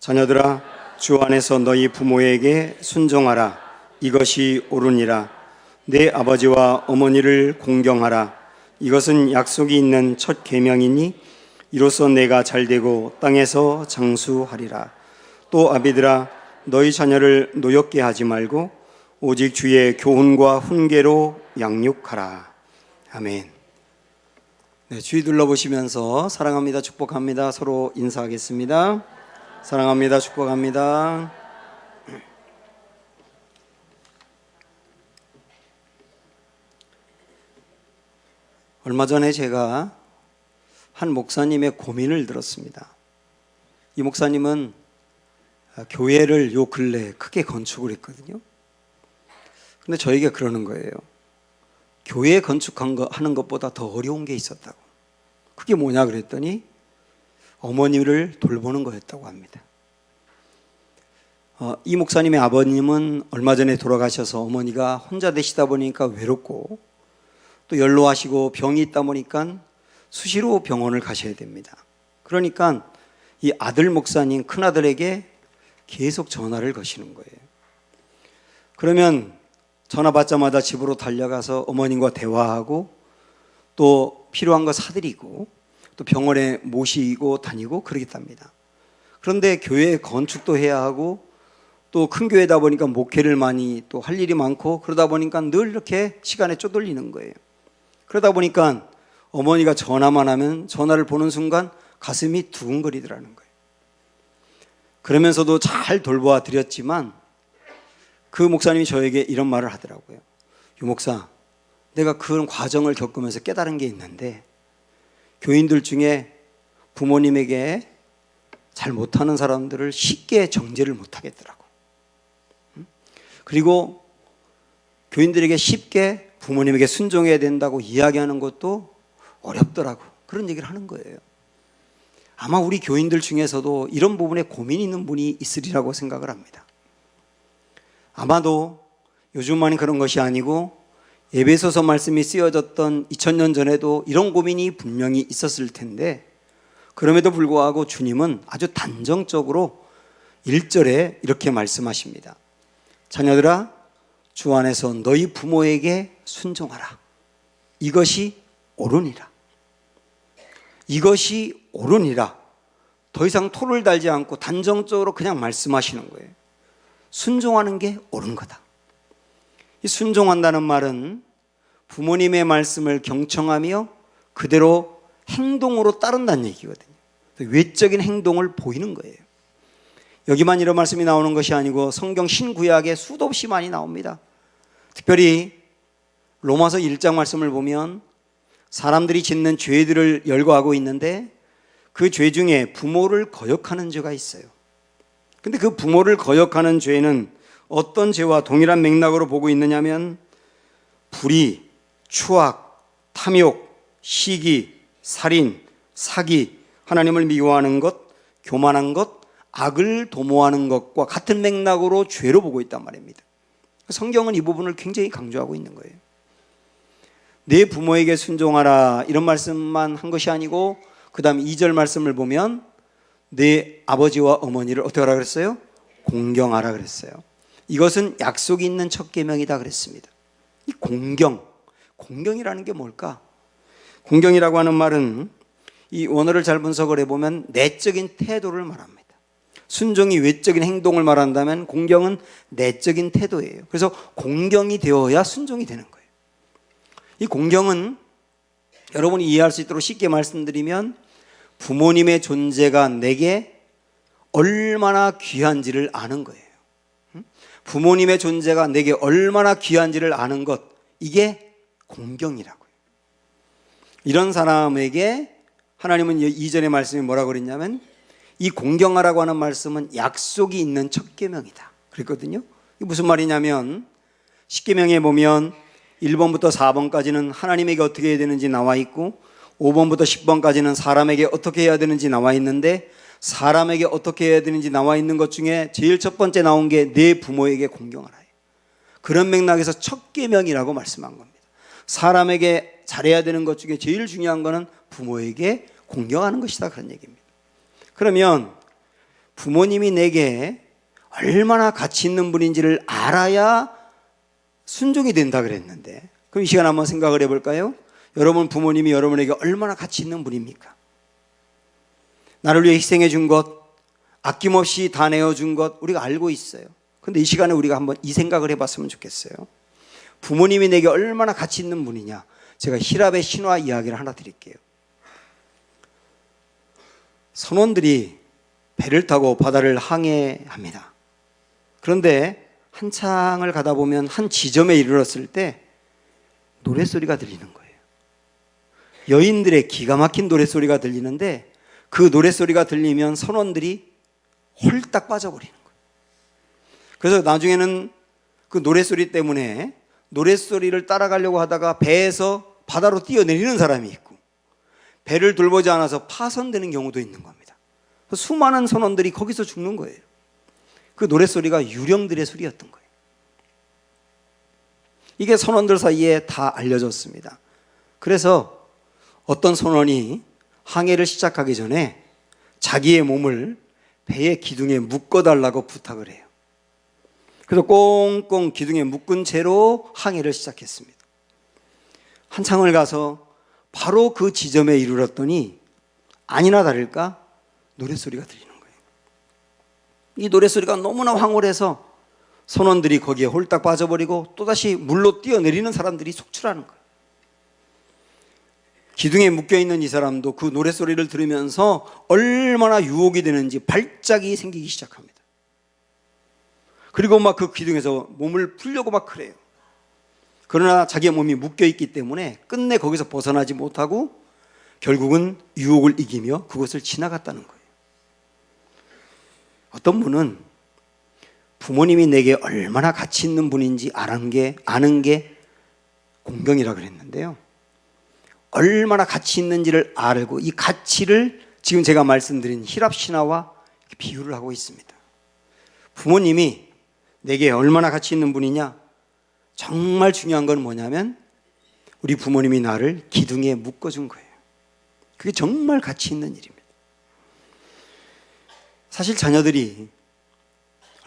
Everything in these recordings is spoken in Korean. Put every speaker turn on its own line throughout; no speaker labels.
자녀들아, 주 안에서 너희 부모에게 순종하라. 이것이 옳으니라. 내 아버지와 어머니를 공경하라. 이것은 약속이 있는 첫 계명이니 이로써 내가 잘되고 땅에서 장수하리라. 또 아비들아, 너희 자녀를 노엽게 하지 말고 오직 주의 교훈과 훈계로 양육하라. 아멘. 네, 주의 둘러보시면서 사랑합니다, 축복합니다 서로 인사하겠습니다. 사랑합니다, 축복합니다. 얼마 전에 제가 한 목사님의 고민을 들었습니다. 이 목사님은 교회를 요 근래에 크게 건축을 했거든요. 근데 저에게 그러는 거예요. 교회 건축하는 것보다 더 어려운 게 있었다고. 그게 뭐냐 그랬더니 어머니를 돌보는 거였다고 합니다. 이 목사님의 아버님은 얼마 전에 돌아가셔서 어머니가 혼자 되시다 보니까 외롭고 또 연로하시고 병이 있다 보니까 수시로 병원을 가셔야 됩니다. 그러니까 이 아들 목사님 큰아들에게 계속 전화를 거시는 거예요. 그러면 전화 받자마자 집으로 달려가서 어머님과 대화하고 또 필요한 거 사드리고 또 병원에 모시고 다니고 그러겠답니다. 그런데 교회 건축도 해야 하고 또 큰 교회다 보니까 목회를 많이 또 할 일이 많고 그러다 보니까 늘 이렇게 시간에 쪼들리는 거예요. 그러다 보니까 어머니가 전화만 하면 전화를 보는 순간 가슴이 두근거리더라는 거예요. 그러면서도 잘 돌보아 드렸지만 그 목사님이 저에게 이런 말을 하더라고요. 유 목사, 내가 그런 과정을 겪으면서 깨달은 게 있는데 교인들 중에 부모님에게 잘 못하는 사람들을 쉽게 정죄를 못하겠더라고. 그리고 교인들에게 쉽게 부모님에게 순종해야 된다고 이야기하는 것도 어렵더라고. 그런 얘기를 하는 거예요. 아마 우리 교인들 중에서도 이런 부분에 고민이 있는 분이 있으리라고 생각을 합니다. 아마도 요즘만이 그런 것이 아니고 에베소서 말씀이 쓰여졌던 2000년 전에도 이런 고민이 분명히 있었을 텐데 그럼에도 불구하고 주님은 아주 단정적으로 1절에 이렇게 말씀하십니다. 자녀들아, 주 안에서 너희 부모에게 순종하라. 이것이 옳으니라. 이것이 옳으니라. 더 이상 토를 달지 않고 단정적으로 그냥 말씀하시는 거예요. 순종하는 게 옳은 거다. 이 순종한다는 말은 부모님의 말씀을 경청하며 그대로 행동으로 따른다는 얘기거든요. 외적인 행동을 보이는 거예요. 여기만 이런 말씀이 나오는 것이 아니고 성경 신구약에 수도 없이 많이 나옵니다. 특별히 로마서 1장 말씀을 보면 사람들이 짓는 죄들을 열거하고 있는데 그 죄 중에 부모를 거역하는 죄가 있어요. 근데 그 부모를 거역하는 죄는 어떤 죄와 동일한 맥락으로 보고 있느냐면 불의, 추악, 탐욕, 시기, 살인, 사기, 하나님을 미워하는 것, 교만한 것, 악을 도모하는 것과 같은 맥락으로 죄로 보고 있단 말입니다. 성경은 이 부분을 굉장히 강조하고 있는 거예요. 내 부모에게 순종하라 이런 말씀만 한 것이 아니고 그 다음 2절 말씀을 보면 내 아버지와 어머니를 어떻게 하라 그랬어요? 공경하라 그랬어요. 이것은 약속이 있는 첫 계명이다 그랬습니다. 이 공경이라는 게 뭘까? 공경이라고 하는 말은 이 원어를 잘 분석을 해보면 내적인 태도를 말합니다. 순종이 외적인 행동을 말한다면 공경은 내적인 태도예요. 그래서 공경이 되어야 순종이 되는 거예요. 이 공경은 여러분이 이해할 수 있도록 쉽게 말씀드리면 부모님의 존재가 내게 얼마나 귀한지를 아는 거예요. 부모님의 존재가 내게 얼마나 귀한지를 아는 것, 이게 공경이라고요. 이런 사람에게 하나님은 2절의 말씀이 뭐라고 그랬냐면 이 공경하라고 하는 말씀은 약속이 있는 첫 계명이다 그랬거든요. 이게 무슨 말이냐면 10계명에 보면 1번부터 4번까지는 하나님에게 어떻게 해야 되는지 나와 있고 5번부터 10번까지는 사람에게 어떻게 해야 되는지 나와 있는데 사람에게 어떻게 해야 되는지 나와 있는 것 중에 제일 첫 번째 나온 게 내 부모에게 공경하라. 그런 맥락에서 첫 계명이라고 말씀한 겁니다. 사람에게 잘해야 되는 것 중에 제일 중요한 거는 부모에게 공경하는 것이다 그런 얘기입니다. 그러면 부모님이 내게 얼마나 가치 있는 분인지를 알아야 순종이 된다 그랬는데, 그럼 이 시간 한번 생각을 해볼까요? 여러분 부모님이 여러분에게 얼마나 가치 있는 분입니까? 나를 위해 희생해 준 것, 아낌없이 다 내어준 것 우리가 알고 있어요. 그런데 이 시간에 우리가 한번 이 생각을 해봤으면 좋겠어요. 부모님이 내게 얼마나 가치 있는 분이냐. 제가 히랍의 신화 이야기를 하나 드릴게요. 선원들이 배를 타고 바다를 항해합니다. 그런데 한창을 가다 보면 한 지점에 이르렀을 때 노랫소리가 들리는 거예요. 여인들의 기가 막힌 노랫소리가 들리는데, 그 노랫소리가 들리면 선원들이 홀딱 빠져버리는 거예요. 그래서 나중에는 그 노랫소리 때문에 노랫소리를 따라가려고 하다가 배에서 바다로 뛰어내리는 사람이 있고, 배를 돌보지 않아서 파손되는 경우도 있는 겁니다. 수많은 선원들이 거기서 죽는 거예요. 그 노랫소리가 유령들의 소리였던 거예요. 이게 선원들 사이에 다 알려졌습니다. 그래서 어떤 선원이 항해를 시작하기 전에 자기의 몸을 배의 기둥에 묶어달라고 부탁을 해요. 그래서 꽁꽁 기둥에 묶은 채로 항해를 시작했습니다. 한참을 가서 바로 그 지점에 이르렀더니 아니나 다를까 노랫소리가 들리는 거예요. 이 노랫소리가 너무나 황홀해서 선원들이 거기에 홀딱 빠져버리고 또다시 물로 뛰어내리는 사람들이 속출하는 거예요. 기둥에 묶여있는 이 사람도 그 노랫소리를 들으면서 얼마나 유혹이 되는지 발작이 생기기 시작합니다. 그리고 막 그 기둥에서 몸을 풀려고 막 그래요. 그러나 자기의 몸이 묶여있기 때문에 끝내 거기서 벗어나지 못하고 결국은 유혹을 이기며 그곳을 지나갔다는 거예요. 어떤 분은 부모님이 내게 얼마나 가치 있는 분인지 아는 게 공경이라 그랬는데요. 얼마나 가치 있는지를 알고 이 가치를 지금 제가 말씀드린 히랍 신화와 비유를 하고 있습니다. 부모님이 내게 얼마나 가치 있는 분이냐? 정말 중요한 건 뭐냐면 우리 부모님이 나를 기둥에 묶어준 거예요. 그게 정말 가치 있는 일입니다. 사실 자녀들이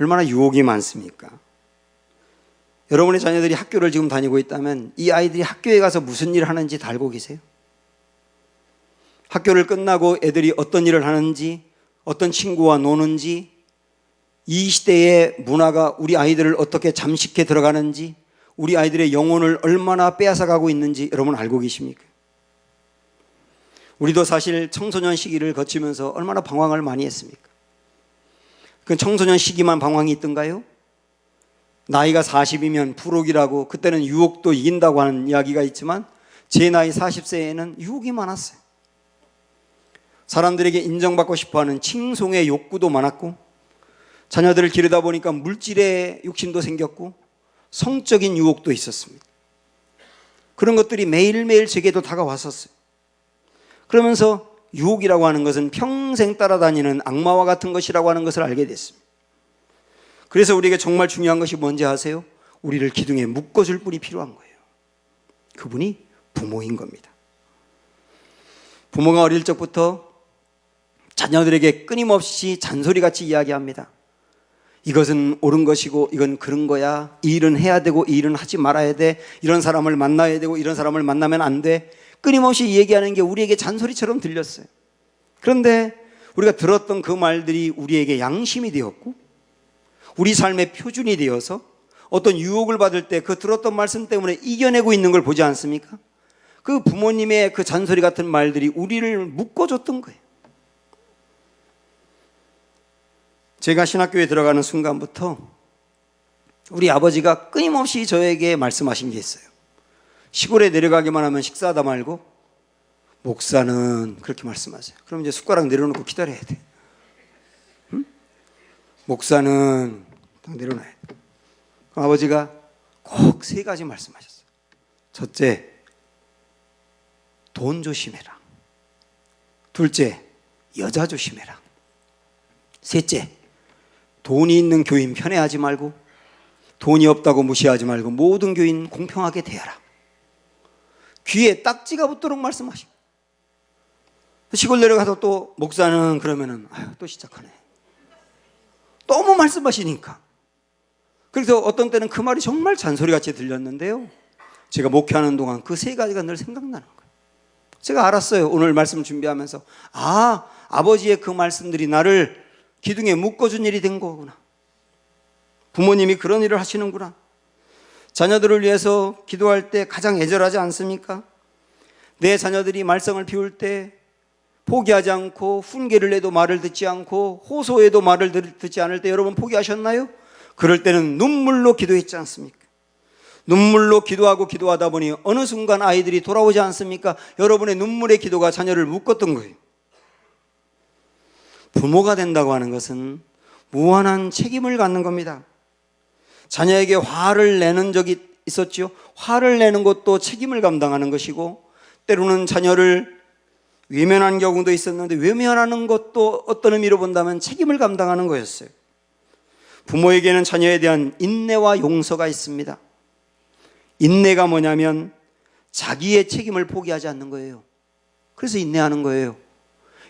얼마나 유혹이 많습니까? 여러분의 자녀들이 학교를 지금 다니고 있다면 이 아이들이 학교에 가서 무슨 일을 하는지 다 알고 계세요? 학교를 끝나고 애들이 어떤 일을 하는지, 어떤 친구와 노는지, 이 시대의 문화가 우리 아이들을 어떻게 잠식해 들어가는지, 우리 아이들의 영혼을 얼마나 빼앗아가고 있는지 여러분 알고 계십니까? 우리도 사실 청소년 시기를 거치면서 얼마나 방황을 많이 했습니까? 그 청소년 시기만 방황이 있던가요? 나이가 40이면 불혹이라고, 그때는 유혹도 이긴다고 하는 이야기가 있지만 제 나이 40세에는 유혹이 많았어요. 사람들에게 인정받고 싶어하는 칭송의 욕구도 많았고, 자녀들을 기르다 보니까 물질의 욕심도 생겼고 성적인 유혹도 있었습니다. 그런 것들이 매일매일 제게도 다가왔었어요. 그러면서 유혹이라고 하는 것은 평생 따라다니는 악마와 같은 것이라고 하는 것을 알게 됐습니다. 그래서 우리에게 정말 중요한 것이 뭔지 아세요? 우리를 기둥에 묶어줄 분이 필요한 거예요. 그분이 부모인 겁니다. 부모가 어릴 적부터 자녀들에게 끊임없이 잔소리같이 이야기합니다. 이것은 옳은 것이고 이건 그런 거야. 이 일은 해야 되고 이 일은 하지 말아야 돼. 이런 사람을 만나야 되고 이런 사람을 만나면 안 돼. 끊임없이 얘기하는 게 우리에게 잔소리처럼 들렸어요. 그런데 우리가 들었던 그 말들이 우리에게 양심이 되었고 우리 삶의 표준이 되어서 어떤 유혹을 받을 때 그 들었던 말씀 때문에 이겨내고 있는 걸 보지 않습니까? 그 부모님의 그 잔소리 같은 말들이 우리를 묶어줬던 거예요. 제가 신학교에 들어가는 순간부터 우리 아버지가 끊임없이 저에게 말씀하신 게 있어요. 시골에 내려가기만 하면 식사하다 말고 목사는 그렇게 말씀하세요. 그럼 이제 숟가락 내려놓고 기다려야 돼. 응? 목사는 딱 내려놔야 돼. 그럼 아버지가 꼭 3가지 말씀하셨어요. 첫째, 돈 조심해라. 둘째, 여자 조심해라. 셋째, 돈이 있는 교인 편애하지 말고 돈이 없다고 무시하지 말고 모든 교인 공평하게 대하라. 귀에 딱지가 붙도록 말씀하시고, 시골 내려가서 또 목사는 그러면은 아유 또 시작하네. 너무 말씀하시니까. 그래서 어떤 때는 그 말이 정말 잔소리같이 들렸는데요, 제가 목회하는 동안 그 세 가지가 늘 생각나는 거예요. 제가 알았어요. 오늘 말씀 준비하면서 아버지의 그 말씀들이 나를 기둥에 묶어준 일이 된 거구나. 부모님이 그런 일을 하시는구나. 자녀들을 위해서 기도할 때 가장 애절하지 않습니까? 내 자녀들이 말썽을 피울 때 포기하지 않고 훈계를 해도 말을 듣지 않고 호소해도 말을 듣지 않을 때 여러분 포기하셨나요? 그럴 때는 눈물로 기도했지 않습니까? 눈물로 기도하다 보니 어느 순간 아이들이 돌아오지 않습니까? 여러분의 눈물의 기도가 자녀를 묶었던 거예요. 부모가 된다고 하는 것은 무한한 책임을 갖는 겁니다. 자녀에게 화를 내는 적이 있었지요. 화를 내는 것도 책임을 감당하는 것이고, 때로는 자녀를 외면한 경우도 있었는데 외면하는 것도 어떤 의미로 본다면 책임을 감당하는 거였어요. 부모에게는 자녀에 대한 인내와 용서가 있습니다. 인내가 뭐냐면 자기의 책임을 포기하지 않는 거예요. 그래서 인내하는 거예요.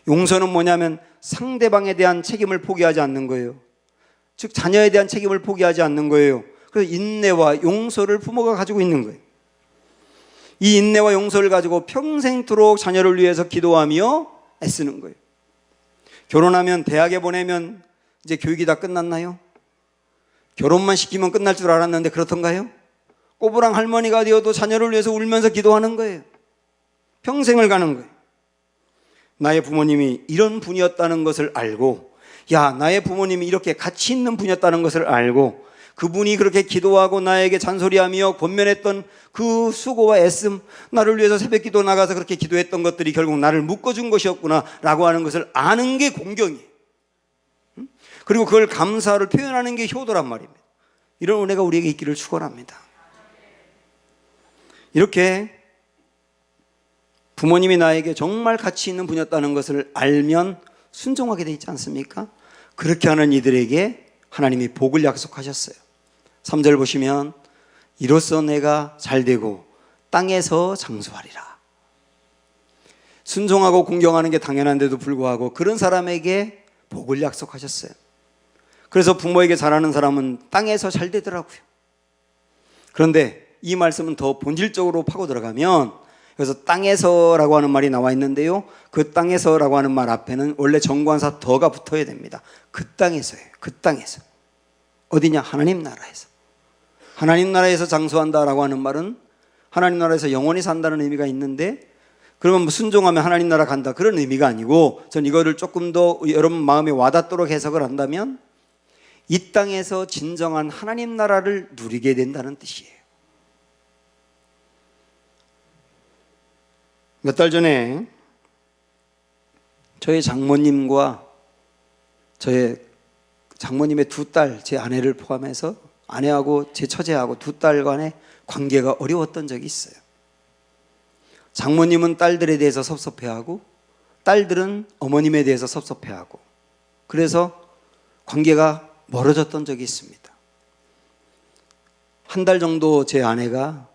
용서는 뭐냐면 상대방에 대한 책임을 포기하지 않는 거예요. 즉 자녀에 대한 책임을 포기하지 않는 거예요. 그래서 인내와 용서를 부모가 가지고 있는 거예요. 이 인내와 용서를 가지고 평생토록 자녀를 위해서 기도하며 애쓰는 거예요. 결혼하면 대학에 보내면 이제 교육이 다 끝났나요? 결혼만 시키면 끝날 줄 알았는데 그렇던가요? 꼬부랑 할머니가 되어도 자녀를 위해서 울면서 기도하는 거예요. 평생을 가는 거예요. 나의 부모님이 이런 분이었다는 것을 알고, 나의 부모님이 이렇게 가치 있는 분이었다는 것을 알고, 그분이 그렇게 기도하고 나에게 잔소리하며 권면했던 그 수고와 애씀, 나를 위해서 새벽기도 나가서 그렇게 기도했던 것들이 결국 나를 묶어준 것이었구나 라고 하는 것을 아는 게 공경이에요. 그리고 그걸 감사를 표현하는 게 효도란 말입니다. 이런 은혜가 우리에게 있기를 축원합니다. 이렇게 부모님이 나에게 정말 가치 있는 분이었다는 것을 알면 순종하게 돼 있지 않습니까? 그렇게 하는 이들에게 하나님이 복을 약속하셨어요. 3절 보시면 이로써 내가 잘되고 땅에서 장수하리라. 순종하고 공경하는 게 당연한데도 불구하고 그런 사람에게 복을 약속하셨어요. 그래서 부모에게 잘하는 사람은 땅에서 잘 되더라고요. 그런데 이 말씀은 더 본질적으로 파고 들어가면, 그래서 땅에서라고 하는 말이 나와 있는데요, 그 땅에서라고 하는 말 앞에는 원래 정관사 더가 붙어야 됩니다. 그 땅에서예요. 그 땅에서. 어디냐? 하나님 나라에서. 하나님 나라에서 장수한다라고 하는 말은 하나님 나라에서 영원히 산다는 의미가 있는데, 그러면 순종하면 하나님 나라 간다 그런 의미가 아니고, 전 이거를 조금 더 여러분 마음에 와닿도록 해석을 한다면 이 땅에서 진정한 하나님 나라를 누리게 된다는 뜻이에요. 몇 달 전에 저희 장모님과 저의 장모님의 두 딸, 제 아내를 포함해서 아내하고 제 처제하고 두 딸 간의 관계가 어려웠던 적이 있어요. 장모님은 딸들에 대해서 섭섭해하고 딸들은 어머님에 대해서 섭섭해하고, 그래서 관계가 멀어졌던 적이 있습니다. 한 달 정도 제 아내가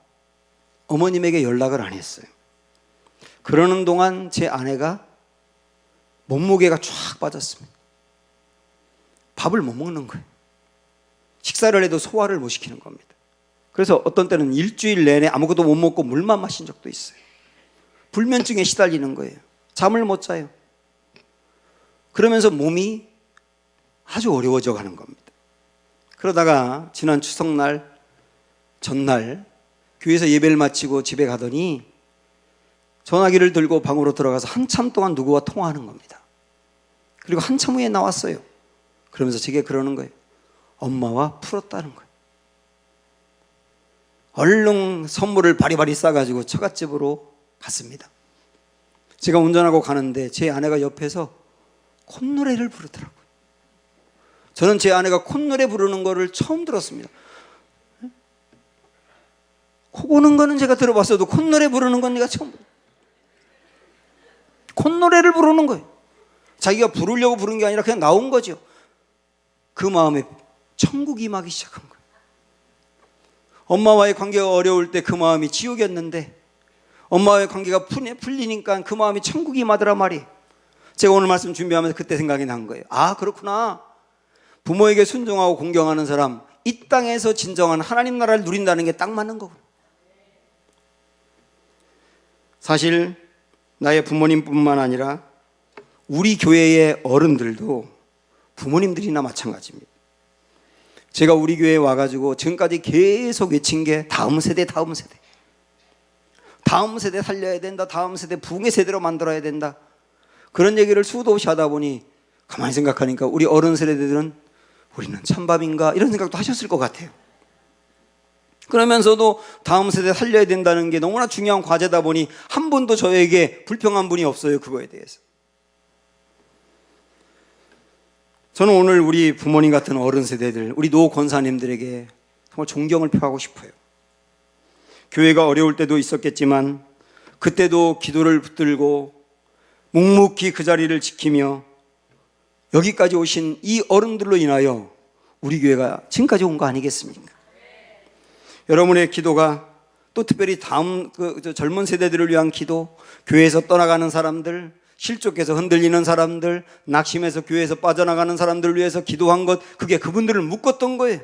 어머님에게 연락을 안 했어요. 그러는 동안 제 아내가 몸무게가 쫙 빠졌습니다. 밥을 못 먹는 거예요. 식사를 해도 소화를 못 시키는 겁니다. 그래서 어떤 때는 일주일 내내 아무것도 못 먹고 물만 마신 적도 있어요. 불면증에 시달리는 거예요. 잠을 못 자요. 그러면서 몸이 아주 어려워져 가는 겁니다. 그러다가 지난 추석날 전날 교회에서 예배를 마치고 집에 가더니 전화기를 들고 방으로 들어가서 한참 동안 누구와 통화하는 겁니다. 그리고 한참 후에 나왔어요. 그러면서 제게 그러는 거예요. 엄마와 풀었다는 거예요. 얼른 선물을 바리바리 싸가지고 처갓집으로 갔습니다. 제가 운전하고 가는데 제 아내가 옆에서 콧노래를 부르더라고요. 저는 제 아내가 콧노래 부르는 거를 처음 들었습니다. 코 고는 거는 제가 들어봤어도 콧노래 부르는 건 내가 처음 들었어요. 콧노래를 부르는 거예요. 자기가 부르려고 부른 게 아니라 그냥 나온 거죠. 그 마음에 천국이 임하기 시작한 거예요. 엄마와의 관계가 어려울 때 그 마음이 지옥이었는데 엄마와의 관계가 풀리니까 그 마음이 천국이 임하더라 말이에요. 제가 오늘 말씀 준비하면서 그때 생각이 난 거예요. 아, 그렇구나. 부모에게 순종하고 공경하는 사람, 이 땅에서 진정한 하나님 나라를 누린다는 게 딱 맞는 거고. 사실 나의 부모님뿐만 아니라 우리 교회의 어른들도 부모님들이나 마찬가지입니다. 제가 우리 교회에 와가지고 지금까지 계속 외친 게 다음 세대, 다음 세대. 다음 세대 살려야 된다. 다음 세대 부흥의 세대로 만들어야 된다. 그런 얘기를 수도 없이 하다 보니 가만히 생각하니까 우리 어른 세대들은 우리는 찬밥인가 이런 생각도 하셨을 것 같아요. 그러면서도 다음 세대 살려야 된다는 게 너무나 중요한 과제다 보니 한 분도 저에게 불평한 분이 없어요. 그거에 대해서. 저는 오늘 우리 부모님 같은 어른 세대들, 우리 노 권사님들에게 정말 존경을 표하고 싶어요. 교회가 어려울 때도 있었겠지만 그때도 기도를 붙들고 묵묵히 그 자리를 지키며 여기까지 오신 이 어른들로 인하여 우리 교회가 지금까지 온 거 아니겠습니까? 여러분의 기도가 또 특별히 다음 젊은 세대들을 위한 기도, 교회에서 떠나가는 사람들, 실족해서 흔들리는 사람들, 낙심해서 교회에서 빠져나가는 사람들을 위해서 기도한 것, 그게 그분들을 묶었던 거예요.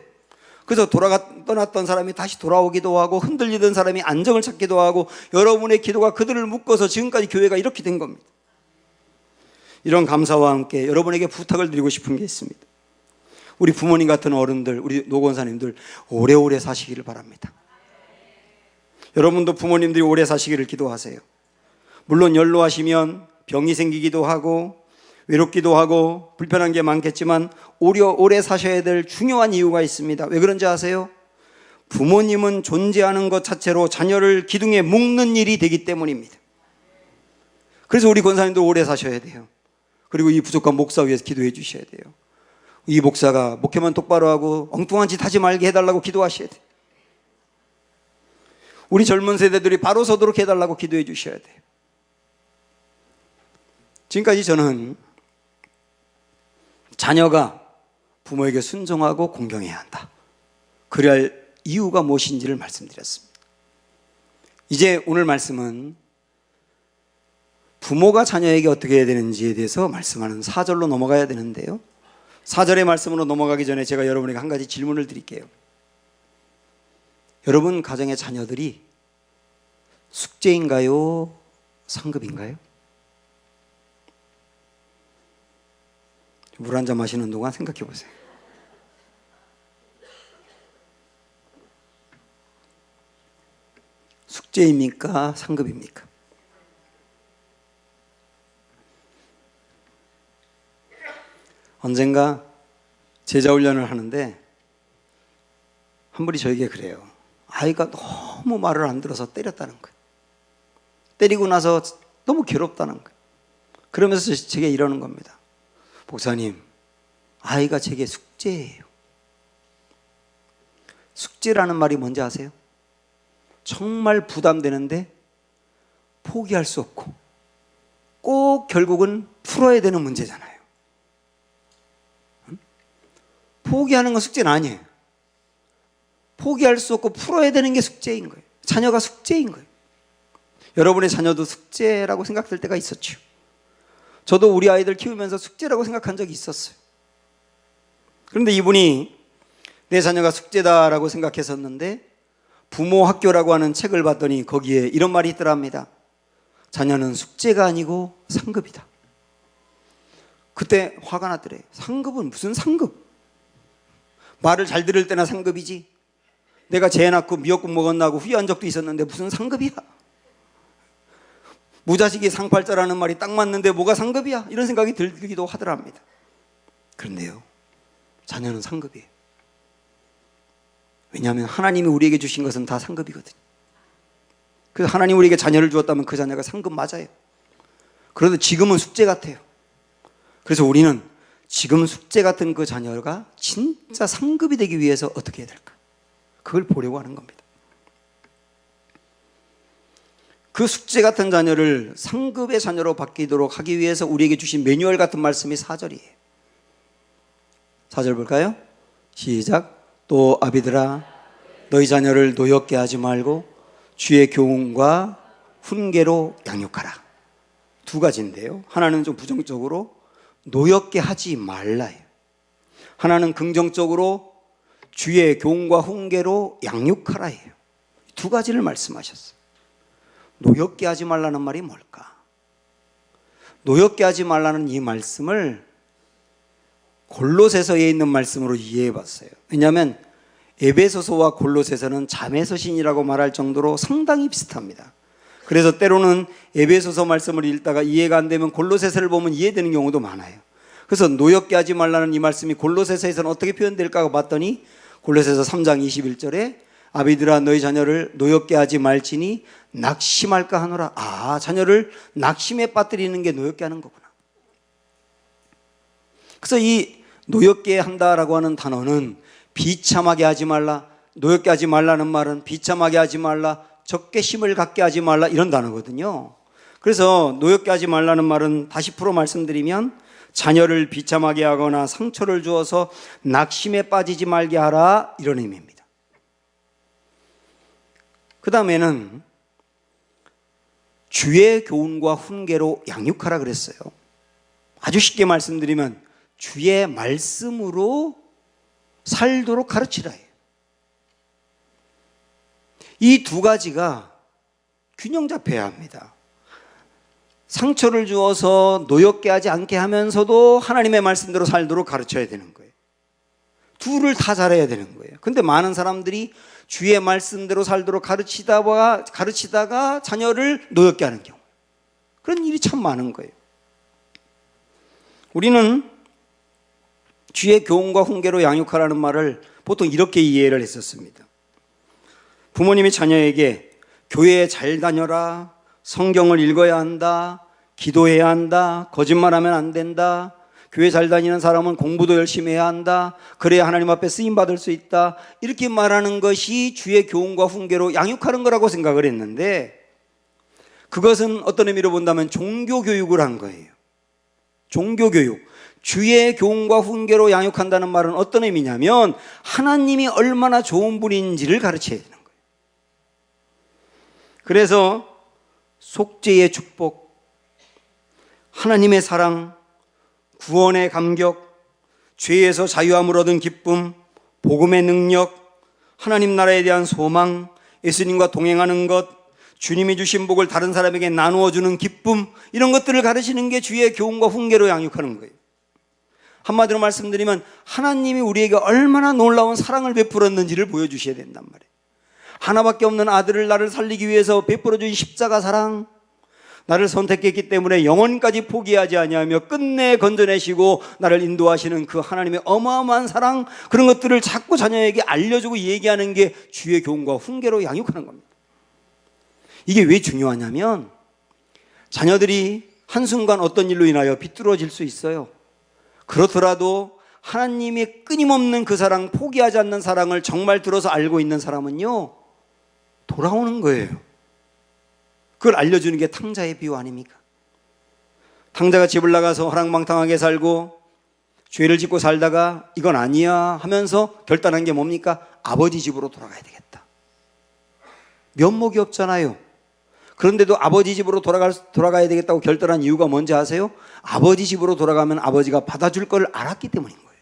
그래서 떠났던 사람이 다시 돌아오기도 하고 흔들리던 사람이 안정을 찾기도 하고 여러분의 기도가 그들을 묶어서 지금까지 교회가 이렇게 된 겁니다. 이런 감사와 함께 여러분에게 부탁을 드리고 싶은 게 있습니다. 우리 부모님 같은 어른들, 우리 노권사님들 오래오래 사시기를 바랍니다. 여러분도 부모님들이 오래 사시기를 기도하세요. 물론 연로하시면 병이 생기기도 하고 외롭기도 하고 불편한 게 많겠지만 오래 사셔야 될 중요한 이유가 있습니다. 왜 그런지 아세요? 부모님은 존재하는 것 자체로 자녀를 기둥에 묶는 일이 되기 때문입니다. 그래서 우리 권사님도 오래 사셔야 돼요. 그리고 이 부족한 목사 위해서 기도해 주셔야 돼요. 이 목사가 목회만 똑바로 하고 엉뚱한 짓 하지 말게 해달라고 기도하셔야 돼요. 우리 젊은 세대들이 바로 서도록 해달라고 기도해 주셔야 돼요. 지금까지 저는 자녀가 부모에게 순종하고 공경해야 한다. 그래야 할 이유가 무엇인지를 말씀드렸습니다. 이제 오늘 말씀은 부모가 자녀에게 어떻게 해야 되는지에 대해서 말씀하는 4절로 넘어가야 되는데요. 4절의 말씀으로 넘어가기 전에 제가 여러분에게 한 가지 질문을 드릴게요. 여러분 가정의 자녀들이 숙제인가요? 상급인가요? 물 한 잔 마시는 동안 생각해 보세요. 숙제입니까? 상급입니까? 언젠가 제자훈련을 하는데 한 분이 저에게 그래요. 아이가 너무 말을 안 들어서 때렸다는 거예요. 때리고 나서 너무 괴롭다는 거예요. 그러면서 제게 이러는 겁니다. 목사님, 아이가 제게 숙제예요. 숙제라는 말이 뭔지 아세요? 정말 부담되는데 포기할 수 없고 꼭 결국은 풀어야 되는 문제잖아요. 포기하는 건 숙제는 아니에요. 포기할 수 없고 풀어야 되는 게 숙제인 거예요. 자녀가 숙제인 거예요. 여러분의 자녀도 숙제라고 생각될 때가 있었죠. 저도 우리 아이들 키우면서 숙제라고 생각한 적이 있었어요. 그런데 이분이 내 자녀가 숙제다라고 생각했었는데 부모 학교라고 하는 책을 봤더니 거기에 이런 말이 있더랍니다. 자녀는 숙제가 아니고 상급이다. 그때 화가 났더래요. 상급은 무슨 상급? 말을 잘 들을 때나 상급이지. 내가 재 낳고 미역국 먹었나 하고 후회한 적도 있었는데 무슨 상급이야. 무자식이 상팔자라는 말이 딱 맞는데 뭐가 상급이야. 이런 생각이 들기도 하더랍니다. 그런데요, 자녀는 상급이에요. 왜냐하면 하나님이 우리에게 주신 것은 다 상급이거든요. 그래서 하나님이 우리에게 자녀를 주었다면 그 자녀가 상급 맞아요. 그런데 지금은 숙제 같아요. 그래서 우리는 지금 숙제 같은 그 자녀가 진짜 상급이 되기 위해서 어떻게 해야 될까? 그걸 보려고 하는 겁니다. 그 숙제 같은 자녀를 상급의 자녀로 바뀌도록 하기 위해서 우리에게 주신 매뉴얼 같은 말씀이 4절이에요. 4절 볼까요? 시작. 또 아비들아, 너희 자녀를 노엽게 하지 말고 주의 교훈과 훈계로 양육하라. 두 가지인데요. 하나는 좀 부정적으로 노엽게 하지 말라예요. 하나는 긍정적으로 주의 교훈과 훈계로 양육하라예요. 두 가지를 말씀하셨어요. 노엽게 하지 말라는 말이 뭘까? 노엽게 하지 말라는 이 말씀을 골로새서에 있는 말씀으로 이해해 봤어요. 왜냐하면 에베소서와 골로새서는 자매서신이라고 말할 정도로 상당히 비슷합니다. 그래서 때로는 에베소서 말씀을 읽다가 이해가 안 되면 골로새서를 보면 이해되는 경우도 많아요. 그래서 노엽게 하지 말라는 이 말씀이 골로새서에서는 어떻게 표현될까 봤더니 골로새서 3장 21절에 아비들아 너희 자녀를 노엽게 하지 말지니 낙심할까 하노라. 아, 자녀를 낙심에 빠뜨리는 게 노엽게 하는 거구나. 그래서 이 노엽게 한다라고 하는 단어는 비참하게 하지 말라, 노엽게 하지 말라는 말은 비참하게 하지 말라, 적개심을 갖게 하지 말라 이런 단어거든요. 그래서 노엽게 하지 말라는 말은 다시 풀어 말씀드리면 자녀를 비참하게 하거나 상처를 주어서 낙심에 빠지지 말게 하라 이런 의미입니다. 그 다음에는 주의 교훈과 훈계로 양육하라 그랬어요. 아주 쉽게 말씀드리면 주의 말씀으로 살도록 가르치라 해요. 이 두 가지가 균형 잡혀야 합니다. 상처를 주어서 노엽게 하지 않게 하면서도 하나님의 말씀대로 살도록 가르쳐야 되는 거예요. 둘을 다 잘해야 되는 거예요. 근데 많은 사람들이 주의 말씀대로 살도록 가르치다가 자녀를 노엽게 하는 경우, 그런 일이 참 많은 거예요. 우리는 주의 교훈과 훈계로 양육하라는 말을 보통 이렇게 이해를 했었습니다. 부모님이 자녀에게 교회에 잘 다녀라, 성경을 읽어야 한다, 기도해야 한다, 거짓말하면 안 된다, 교회 잘 다니는 사람은 공부도 열심히 해야 한다, 그래야 하나님 앞에 쓰임받을 수 있다, 이렇게 말하는 것이 주의 교훈과 훈계로 양육하는 거라고 생각을 했는데, 그것은 어떤 의미로 본다면 종교교육을 한 거예요. 종교교육. 주의 교훈과 훈계로 양육한다는 말은 어떤 의미냐면 하나님이 얼마나 좋은 분인지를 가르쳐야 되는 거예요. 그래서 속죄의 축복, 하나님의 사랑, 구원의 감격, 죄에서 자유함을 얻은 기쁨, 복음의 능력, 하나님 나라에 대한 소망, 예수님과 동행하는 것, 주님이 주신 복을 다른 사람에게 나누어 주는 기쁨, 이런 것들을 가르치는 게 주의 교훈과 훈계로 양육하는 거예요. 한마디로 말씀드리면 하나님이 우리에게 얼마나 놀라운 사랑을 베풀었는지를 보여주셔야 된단 말이에요. 하나밖에 없는 아들을 나를 살리기 위해서 베풀어 주신 십자가 사랑, 나를 선택했기 때문에 영원까지 포기하지 아니하며 끝내 건져내시고 나를 인도하시는 그 하나님의 어마어마한 사랑, 그런 것들을 자꾸 자녀에게 알려주고 얘기하는 게 주의 교훈과 훈계로 양육하는 겁니다. 이게 왜 중요하냐면 자녀들이 한순간 어떤 일로 인하여 비뚤어질 수 있어요. 그렇더라도 하나님이 끊임없는 그 사랑, 포기하지 않는 사랑을 정말 들어서 알고 있는 사람은요, 돌아오는 거예요. 그걸 알려주는 게 탕자의 비유 아닙니까? 탕자가 집을 나가서 허랑방탕하게 살고 죄를 짓고 살다가 이건 아니야 하면서 결단한 게 뭡니까? 아버지 집으로 돌아가야 되겠다. 면목이 없잖아요. 그런데도 아버지 집으로 돌아가야 되겠다고 결단한 이유가 뭔지 아세요? 아버지 집으로 돌아가면 아버지가 받아줄 걸 알았기 때문인 거예요.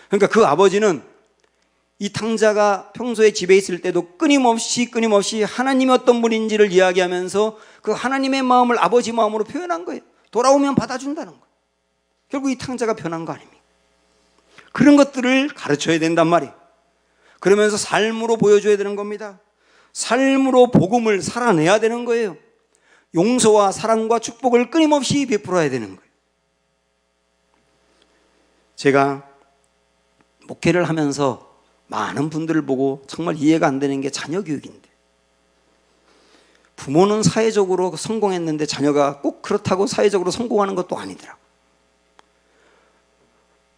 그러니까 그 아버지는 이 탕자가 평소에 집에 있을 때도 끊임없이 하나님이 어떤 분인지를 이야기하면서 그 하나님의 마음을 아버지 마음으로 표현한 거예요. 돌아오면 받아준다는 거예요. 결국 이 탕자가 변한 거 아닙니까? 그런 것들을 가르쳐야 된단 말이에요. 그러면서 삶으로 보여줘야 되는 겁니다. 삶으로 복음을 살아내야 되는 거예요. 용서와 사랑과 축복을 끊임없이 베풀어야 되는 거예요. 제가 목회를 하면서 많은 분들을 보고 정말 이해가 안 되는 게 자녀 교육인데, 부모는 사회적으로 성공했는데 자녀가 꼭 그렇다고 사회적으로 성공하는 것도 아니더라고요.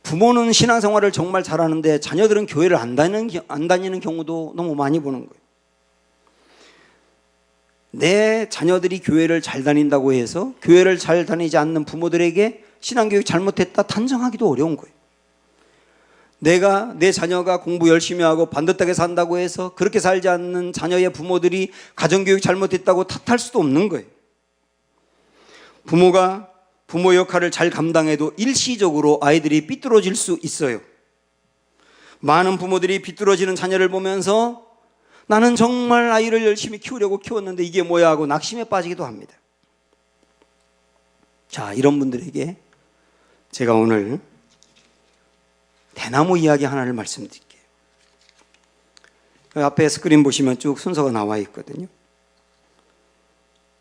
부모는 신앙생활을 정말 잘하는데 자녀들은 교회를 안 다니는 경우도 너무 많이 보는 거예요. 내 자녀들이 교회를 잘 다닌다고 해서 교회를 잘 다니지 않는 부모들에게 신앙교육 잘못했다 단정하기도 어려운 거예요. 내 자녀가 공부 열심히 하고 반듯하게 산다고 해서 그렇게 살지 않는 자녀의 부모들이 가정교육 잘못했다고 탓할 수도 없는 거예요. 부모가 부모 역할을 잘 감당해도 일시적으로 아이들이 삐뚤어질 수 있어요. 많은 부모들이 비뚤어지는 자녀를 보면서 나는 정말 아이를 열심히 키우려고 키웠는데 이게 뭐야 하고 낙심에 빠지기도 합니다. 자, 이런 분들에게 제가 오늘 대나무 이야기 하나를 말씀드릴게요. 앞에 스크린 보시면 쭉 순서가 나와 있거든요.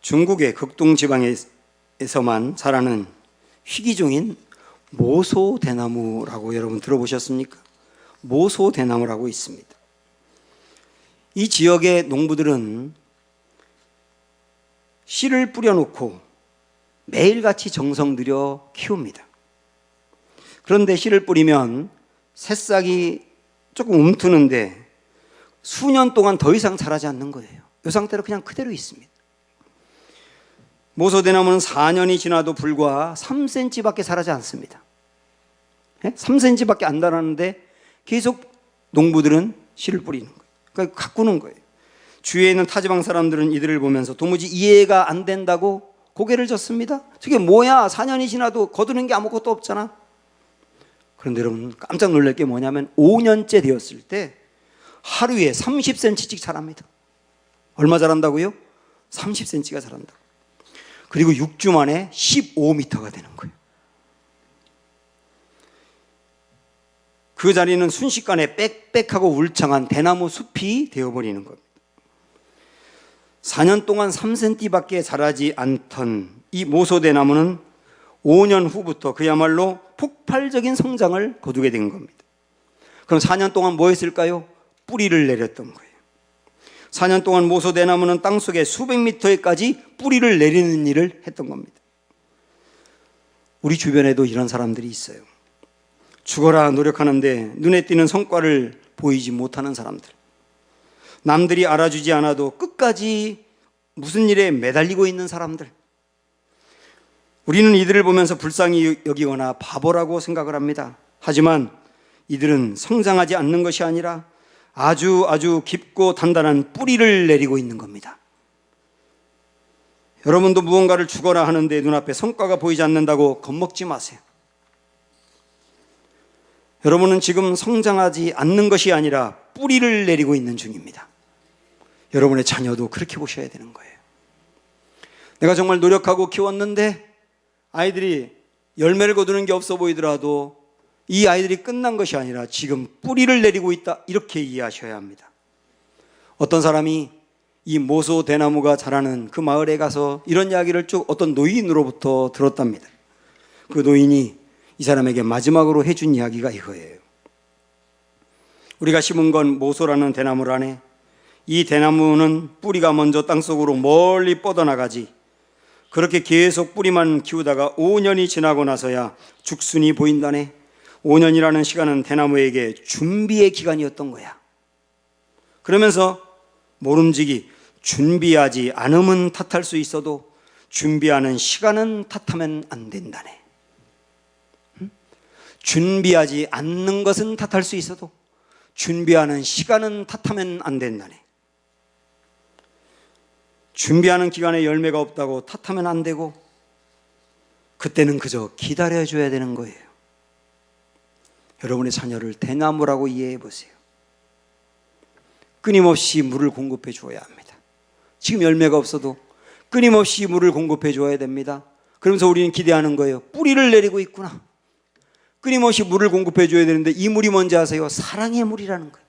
중국의 극동 지방에서만 자라는 희귀종인 모소대나무라고 여러분 들어보셨습니까? 모소대나무라고 있습니다. 이 지역의 농부들은 씨를 뿌려놓고 매일같이 정성 들여 키웁니다. 그런데 씨를 뿌리면 새싹이 조금 움트는데 수년 동안 더 이상 자라지 않는 거예요. 이 상태로 그냥 그대로 있습니다. 모소대나무는 4년이 지나도 불과 3cm밖에 자라지 않습니다. 3cm밖에 안 자라는데 계속 농부들은 씨를 뿌리는 거예요. 그러니까 가꾸는 거예요. 주위에 있는 타지방 사람들은 이들을 보면서 도무지 이해가 안 된다고 고개를 젓습니다. 저게 뭐야? 4년이 지나도 거두는 게 아무것도 없잖아. 그런데 여러분 깜짝 놀랄 게 뭐냐면 5년째 되었을 때 하루에 30cm씩 자랍니다. 얼마 자란다고요? 30cm가 자란다고. 그리고 6주 만에 15m가 되는 거예요. 그 자리는 순식간에 빽빽하고 울창한 대나무 숲이 되어버리는 겁니다. 4년 동안 3cm밖에 자라지 않던 이 모소대나무는 5년 후부터 그야말로 폭발적인 성장을 거두게 된 겁니다. 그럼 4년 동안 뭐 했을까요? 뿌리를 내렸던 거예요. 4년 동안 모소대나무는 땅속에 수백 미터에까지 뿌리를 내리는 일을 했던 겁니다. 우리 주변에도 이런 사람들이 있어요. 죽어라 노력하는데 눈에 띄는 성과를 보이지 못하는 사람들. 남들이 알아주지 않아도 끝까지 무슨 일에 매달리고 있는 사람들. 우리는 이들을 보면서 불쌍히 여기거나 바보라고 생각을 합니다. 하지만 이들은 성장하지 않는 것이 아니라 아주 깊고 단단한 뿌리를 내리고 있는 겁니다. 여러분도 무언가를 주거나 하는데 눈앞에 성과가 보이지 않는다고 겁먹지 마세요. 여러분은 지금 성장하지 않는 것이 아니라 뿌리를 내리고 있는 중입니다. 여러분의 자녀도 그렇게 보셔야 되는 거예요. 내가 정말 노력하고 키웠는데 아이들이 열매를 거두는 게 없어 보이더라도 이 아이들이 끝난 것이 아니라 지금 뿌리를 내리고 있다, 이렇게 이해하셔야 합니다. 어떤 사람이 이 모소대나무가 자라는 그 마을에 가서 이런 이야기를 쭉 어떤 노인으로부터 들었답니다. 그 노인이 이 사람에게 마지막으로 해준 이야기가 이거예요. 우리가 심은 건 모소라는 대나무라네. 이 대나무는 뿌리가 먼저 땅속으로 멀리 뻗어나가지. 그렇게 계속 뿌리만 키우다가 5년이 지나고 나서야 죽순이 보인다네. 5년이라는 시간은 대나무에게 준비의 기간이었던 거야. 그러면서 모름지기 준비하지 않음은 탓할 수 있어도 준비하는 시간은 탓하면 안 된다네. 준비하지 않는 것은 탓할 수 있어도 준비하는 시간은 탓하면 안 된다네. 준비하는 기간에 열매가 없다고 탓하면 안 되고 그때는 그저 기다려줘야 되는 거예요. 여러분의 자녀를 대나무라고 이해해 보세요. 끊임없이 물을 공급해 주어야 합니다. 지금 열매가 없어도 끊임없이 물을 공급해 줘야 됩니다. 그러면서 우리는 기대하는 거예요. 뿌리를 내리고 있구나. 끊임없이 물을 공급해 줘야 되는데 이 물이 뭔지 아세요? 사랑의 물이라는 거예요.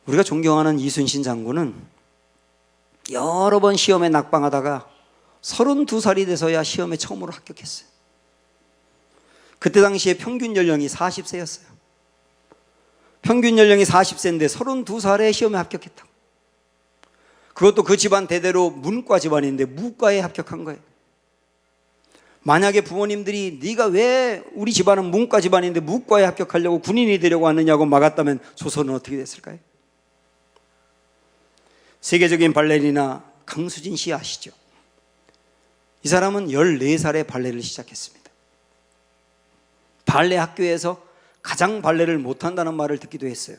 우리가 존경하는 이순신 장군은 여러 번 시험에 낙방하다가 32살이 돼서야 시험에 처음으로 합격했어요. 그때 당시에 평균 연령이 40세였어요. 평균 연령이 40세인데 32살에 시험에 합격했다고. 그것도 그 집안 대대로 문과 집안인데 무과에 합격한 거예요. 만약에 부모님들이 네가 왜 우리 집안은 문과 집안인데 무과에 합격하려고 군인이 되려고 하느냐고 막았다면 조선은 어떻게 됐을까요? 세계적인 발레리나 강수진 씨 아시죠? 이 사람은 14살에 발레를 시작했습니다. 발레 학교에서 가장 발레를 못한다는 말을 듣기도 했어요.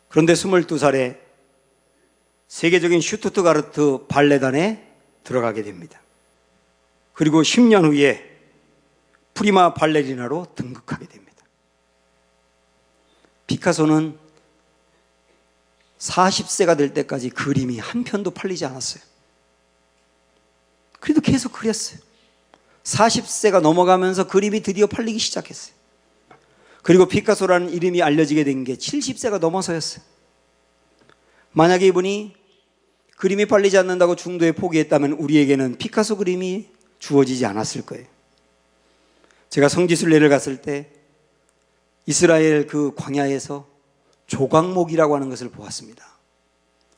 그런데 22살에 세계적인 슈투트가르트 발레단에 들어가게 됩니다. 그리고 10년 후에 프리마 발레리나로 등극하게 됩니다. 피카소는 40세가 될 때까지 그림이 한 편도 팔리지 않았어요. 그래도 계속 그렸어요. 40세가 넘어가면서 그림이 드디어 팔리기 시작했어요. 그리고 피카소라는 이름이 알려지게 된 게 70세가 넘어서였어요. 만약에 이분이 그림이 팔리지 않는다고 중도에 포기했다면 우리에게는 피카소 그림이 주어지지 않았을 거예요. 제가 성지순례를 갔을 때 이스라엘 그 광야에서 조각목이라고 하는 것을 보았습니다.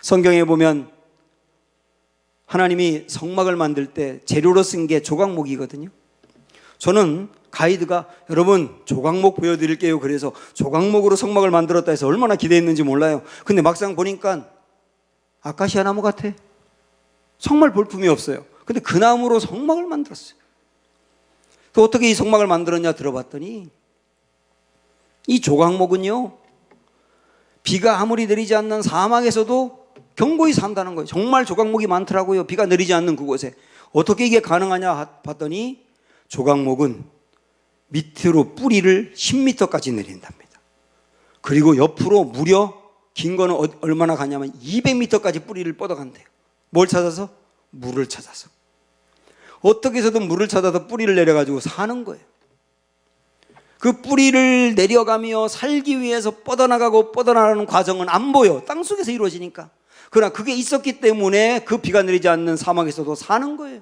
성경에 보면 하나님이 성막을 만들 때 재료로 쓴 게 조각목이거든요. 저는 가이드가 여러분 조각목 보여드릴게요 그래서 조각목으로 성막을 만들었다 해서 얼마나 기대했는지 몰라요. 근데 막상 보니까 아카시아 나무 같아. 정말 볼품이 없어요. 근데 그 나무로 성막을 만들었어요. 또 어떻게 이 성막을 만들었냐 들어봤더니 이 조각목은요, 비가 아무리 내리지 않는 사막에서도 견고히 산다는 거예요. 정말 조각목이 많더라고요. 비가 내리지 않는 그곳에. 어떻게 이게 가능하냐 봤더니 조각목은 밑으로 뿌리를 10m까지 내린답니다. 그리고 옆으로 무려 긴 거는 얼마나 가냐면 200m까지 뿌리를 뻗어간대요. 뭘 찾아서? 물을 찾아서. 어떻게 해서든 물을 찾아서 뿌리를 내려가지고 사는 거예요. 그 뿌리를 내려가며 살기 위해서 뻗어나가고 뻗어나가는 과정은 안 보여. 땅속에서 이루어지니까. 그러나 그게 있었기 때문에 그 비가 내리지 않는 사막에서도 사는 거예요.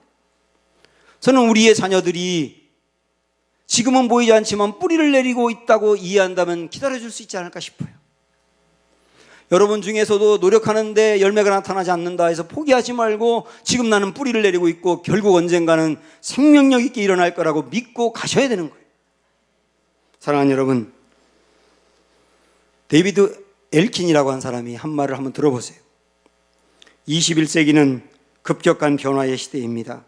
저는 우리의 자녀들이 지금은 보이지 않지만 뿌리를 내리고 있다고 이해한다면 기다려줄 수 있지 않을까 싶어요. 여러분 중에서도 노력하는데 열매가 나타나지 않는다 해서 포기하지 말고 지금 나는 뿌리를 내리고 있고 결국 언젠가는 생명력 있게 일어날 거라고 믿고 가셔야 되는 거예요. 사랑하는 여러분, 데이비드 엘킨이라고 한 사람이 한 말을 한번 들어보세요. 21세기는 급격한 변화의 시대입니다.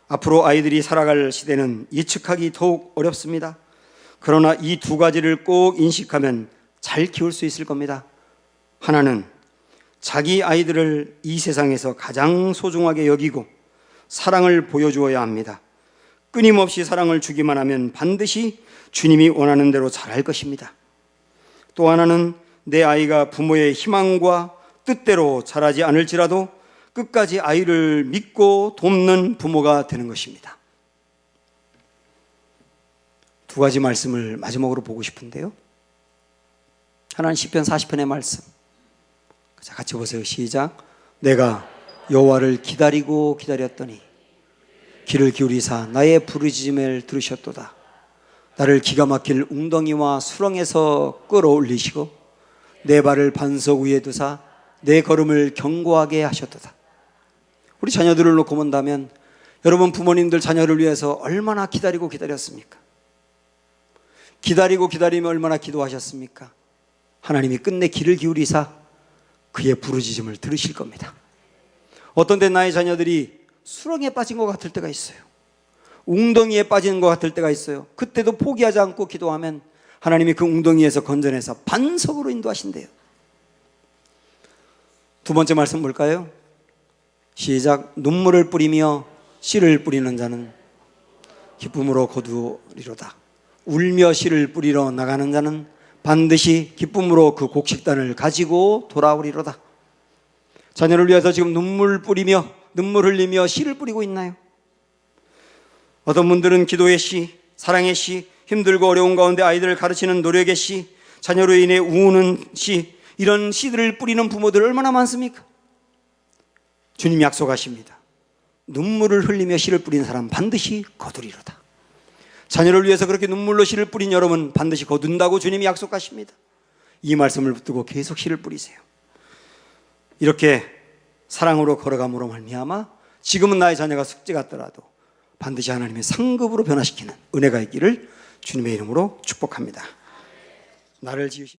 앞으로 아이들이 살아갈 시대는 예측하기 더욱 어렵습니다. 그러나 이 두 가지를 꼭 인식하면 잘 키울 수 있을 겁니다. 하나는 자기 아이들을 이 세상에서 가장 소중하게 여기고 사랑을 보여주어야 합니다. 끊임없이 사랑을 주기만 하면 반드시 주님이 원하는 대로 잘할 것입니다. 또 하나는 내 아이가 부모의 희망과 뜻대로 자라지 않을지라도 끝까지 아이를 믿고 돕는 부모가 되는 것입니다. 두 가지 말씀을 마지막으로 보고 싶은데요. 하나는 시편 40편의 말씀. 자, 같이 보세요. 시작. 내가 여호와를 기다리고 기다렸더니 귀를 기울이사 나의 부르짖음을 들으셨도다. 나를 기가 막힐 웅덩이와 수렁에서 끌어올리시고 내 발을 반석 위에 두사 내 걸음을 견고하게 하셨도다. 우리 자녀들을 놓고 본다면 여러분 부모님들 자녀를 위해서 얼마나 기다리고 기다렸습니까? 기다리고 기다리며 얼마나 기도하셨습니까? 하나님이 끝내 귀를 기울이사 그의 부르짖음을 들으실 겁니다. 어떤 때 나의 자녀들이 수렁에 빠진 것 같을 때가 있어요. 웅덩이에 빠지는 것 같을 때가 있어요. 그때도 포기하지 않고 기도하면 하나님이 그 웅덩이에서 건져내서 반석으로 인도하신대요. 두 번째 말씀 볼까요? 시작. 눈물을 뿌리며 씨를 뿌리는 자는 기쁨으로 거두리로다. 울며 씨를 뿌리러 나가는 자는 반드시 기쁨으로 그 곡식단을 가지고 돌아오리로다. 자녀를 위해서 지금 눈물 뿌리며 눈물 흘리며 씨를 뿌리고 있나요? 어떤 분들은 기도의 씨, 사랑의 씨, 힘들고 어려운 가운데 아이들을 가르치는 노력의 씨, 자녀로 인해 우는 씨, 이런 씨들을 뿌리는 부모들 얼마나 많습니까? 주님 약속하십니다. 눈물을 흘리며 씨를 뿌리는 사람 반드시 거두리로다. 자녀를 위해서 그렇게 눈물로 씨를 뿌린 여러분 반드시 거둔다고 주님이 약속하십니다. 이 말씀을 붙들고 계속 씨를 뿌리세요. 이렇게 사랑으로 걸어감으로 말미암아 지금은 나의 자녀가 숙제 같더라도 반드시 하나님의 상급으로 변화시키는 은혜가 있기를 주님의 이름으로 축복합니다. 나를 지으신